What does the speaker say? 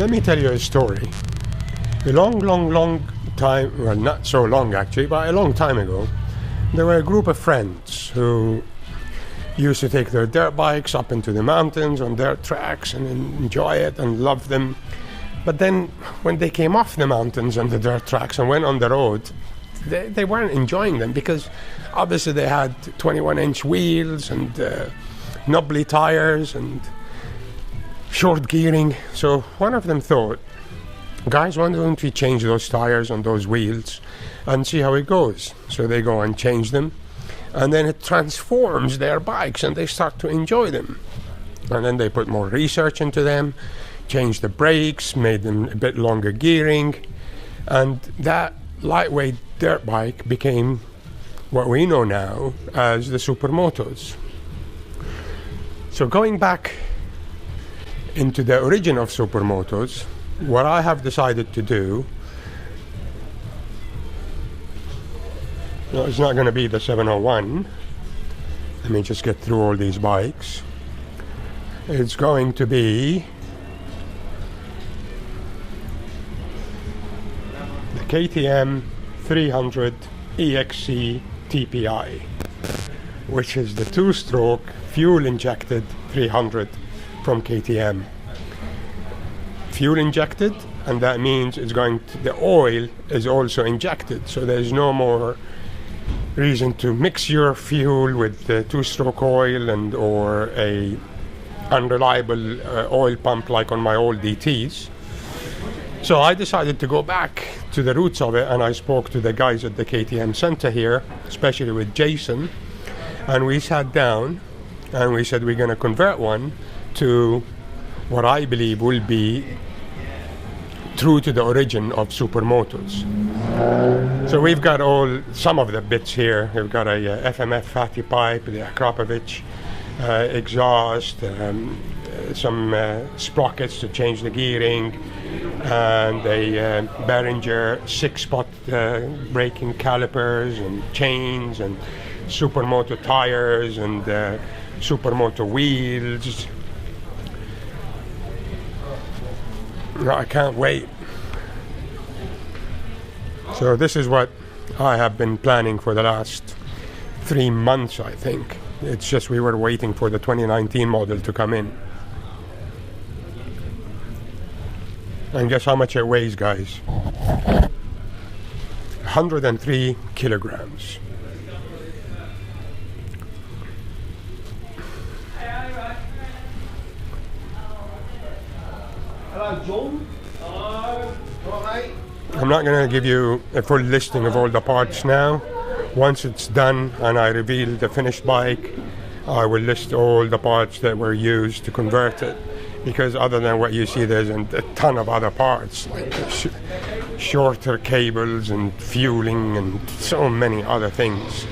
Let me tell you a story. A long time, well, not so long actually, but a long time ago, there were a group of friends who used to take their dirt bikes up into the mountains on dirt tracks and enjoy it and love them. But then when they came off the mountains and the dirt tracks and went on the road, they weren't enjoying them because obviously they had 21-inch wheels and knobbly tires and short gearing. So one of them thought, guys, why don't we change those tires on those wheels and see how it goes? So they go and change them, and then it transforms their bikes and they start to enjoy them. And then they put more research into them, changed the brakes, made them a bit longer gearing, and that lightweight dirt bike became what we know now as the Supermotos. So going back into the origin of Supermotos, what I have decided to do, no, it's not going to be the 701. Let me just get through all these bikes. It's going to be the KTM 300 EXC TPI, which is the two-stroke fuel-injected 300 from KTM. Fuel injected, and that means the oil is also injected, so there's no more reason to mix your fuel with the two-stroke oil or a unreliable oil pump like on my old DTs. So I decided to go back to the roots of it, and I spoke to the guys at the KTM center here, especially with Jason, and we sat down and we said we're going to convert one to what I believe will be true to the origin of Supermotos. So we've got some of the bits here. We've got a FMF fatty pipe, the Akrapovic exhaust, some sprockets to change the gearing, and a Behringer 6-spot braking calipers and chains, and Supermoto tires and Supermoto wheels. No, I can't wait. So this is what I have been planning for the last 3 months, I think. It's just we were waiting for the 2019 model to come in. And guess how much it weighs, guys? 103 kilograms. Hello, John. I'm not going to give you a full listing of all the parts now. Once it's done and I reveal the finished bike, I will list all the parts that were used to convert it. Because other than what you see, there's a ton of other parts, like shorter cables and fueling and so many other things.